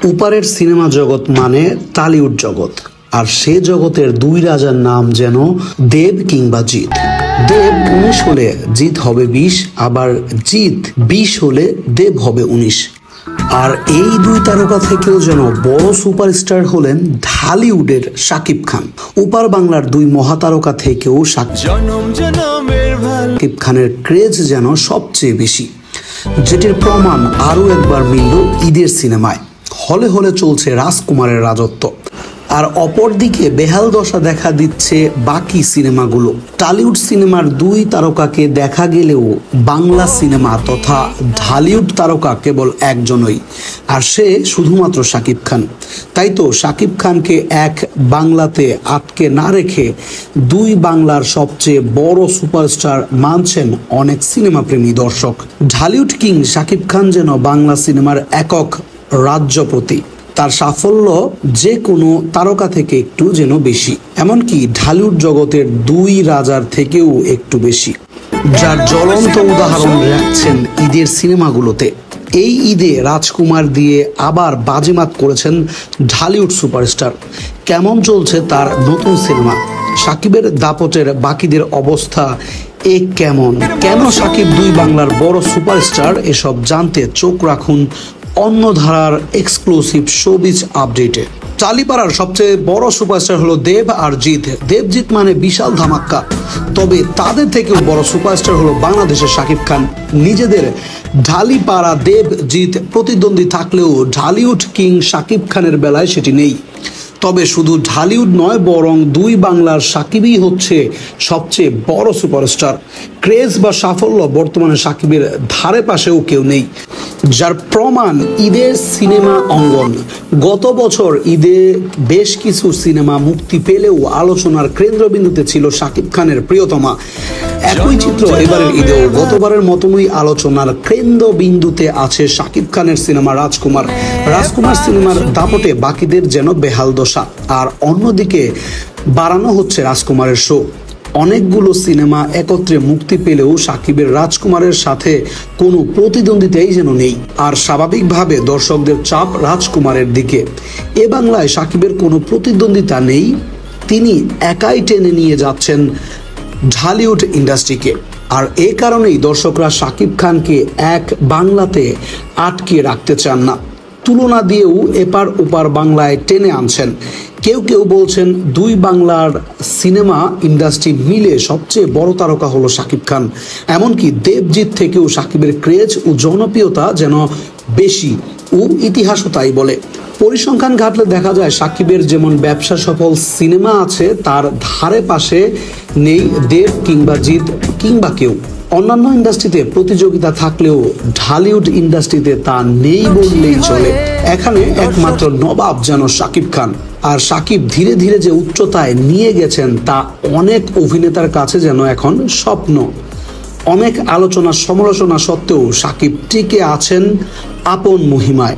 ওপারের সিনেমা জগৎ মানে টালিউড জগৎ, আর সে জগতের দুই রাজার নাম যেন দেব কিংবা জিৎ। দেব 19 হলে জিৎ হবে 20, আবার জিৎ 20 হলে দেব হবে 19। আর এই দুই তারকা থেকেও যেন বড় সুপারস্টার হলেন ঢালিউডের শাকিব খান। ওপার বাংলার দুই মহাতারকা থেকেও শাকিব খানের ক্রেজ যেন সবচেয়ে বেশি, যেটির প্রমাণ আরো একবার মিলল ঈদের সিনেমায়। হলে হলে চলছে রাজকুমারের রাজত্ব, আর অপরদিকে বেহাল দশা দেখা দিচ্ছে বাকি সিনেমাগুলো। টালিউড সিনেমার দুই তারকাকে দেখা গেলেও বাংলা সিনেমা তথা ঢালিউড তারকা কেবল একজনই, আর সে শুধুমাত্র শাকিব খান। তাই তো শাকিব খানকে এক বাংলাতে আটকে না রেখে দুই বাংলার সবচেয়ে বড় সুপারস্টার মানছেন অনেক সিনেমাপ্রেমী দর্শক। ঢালিউড কিং শাকিব খান যেন বাংলা সিনেমার একক রাজ্যপতি। তার সাফল্য যে কোনো তারকা থেকে একটু যেন বেশি, এমনকি ঢালিউড জগতের দুই রাজার থেকেও একটু বেশি, যার জ্বলন্ত উদাহরণ রাখছেন ঈদের সিনেমাগুলোতে। এই ঈদে রাজকুমার দিয়ে আবার বাজিমাত করেছেন ঢালিউড সুপারস্টার। কেমন চলছে তার নতুন সিনেমা? সাকিবের দাপটের বাকিদের অবস্থা কেন সাকিব দুই বাংলার বড় সুপারস্টার? এসব জানতে চোখ রাখুন অন্য ধারার এক্সক্লুসিভ শোবিজ আপডেটে। টালিপাড়ার সবচেয়ে বড় সুপারস্টার হলো দেব আর জিৎ। দেবজিৎ মানে বিশাল ধামাক্কা, তবে তাদের থেকেও বড় সুপারস্টার হলো বাংলাদেশের শাকিব খান। নিজেদের ঢালিপাড়া দেব জিৎ প্রতিদ্বন্দ্বী থাকলেও ঢালিউড কিং শাকিব খানের বেলায় সেটি নেই। তবে শুধু ঢালিউড নয়, বরং দুই বাংলার সাকিবই হচ্ছে সবচেয়ে বড় সুপারস্টার। ক্রেজ বা সাফল্য বর্তমানে সাকিবের ধারে পাশেও কেউ নেই, যার প্রমাণ ঈদের সিনেমা অঙ্গন। গত বছর ঈদে বেশ কিছু সিনেমা মুক্তি পেলেও আলোচনার কেন্দ্রবিন্দুতে ছিল শাকিব খানের প্রিয়তমা। একই চিত্র এবারের ঈদেও গতবারের মতনই আলোচনার কেন্দ্রবিন্দুতে আছে শাকিব খানের সিনেমা রাজকুমার। রাজকুমার সিনেমার দাপটে বাকিদের যেন বেহাল দশা, আর অন্যদিকে বাড়ানো হচ্ছে রাজকুমারের শো। অনেকগুলো সিনেমা একত্রে মুক্তি পেলেও সাকিবের রাজকুমারের সাথে কোনো প্রতিদ্বন্দ্বিতাই যেন নেই, আর স্বাভাবিকভাবে দর্শকদের চাপ রাজকুমারের দিকে। এ বাংলায় সাকিবের কোনো প্রতিদ্বন্দ্বিতা নেই, তিনি একাই টেনে নিয়ে যাচ্ছেন ঢালিউড ইন্ডাস্ট্রিকে। আর এ কারণেই দর্শকরা শাকিব খানকে এক বাংলাতে আটকে রাখতে চান না, তুলনা দিয়েও এপার ওপার বাংলায় টেনে আনছেন। কেউ কেউ বলছেন দুই বাংলার সিনেমা ইন্ডাস্ট্রি মিলে সবচেয়ে বড় তারকা হলো শাকিব খান। এমনকি দেবজিৎ থেকেও সাকিবের ক্রেজ ও জনপ্রিয়তা যেন বেশি, ও ইতিহাসও তাই বলে। পরিসংখ্যান ঘাটলে দেখা যায় সাকিবের যেমন ব্যবসা সফল সিনেমা আছে, তার ধারে পাশে নেই দেব কিংবা জিৎ কিংবা কেউ। অন্যান্য ইন্ডাস্ট্রিতে প্রতিযোগিতা থাকলেও ঢালিউড ইন্ডাস্ট্রিতে তা নেই বললেই চলে। এখানে একমাত্র নবাব যেন শাকিব খান, আর সাকিব ধীরে ধীরে যে উচ্চতায় নিয়ে গেছেন তা অনেক অভিনেতার কাছে যেন এখন স্বপ্ন। অনেক আলোচনা সমালোচনা সত্ত্বেও সাকিব টিকে আছেন আপন মহিমায়।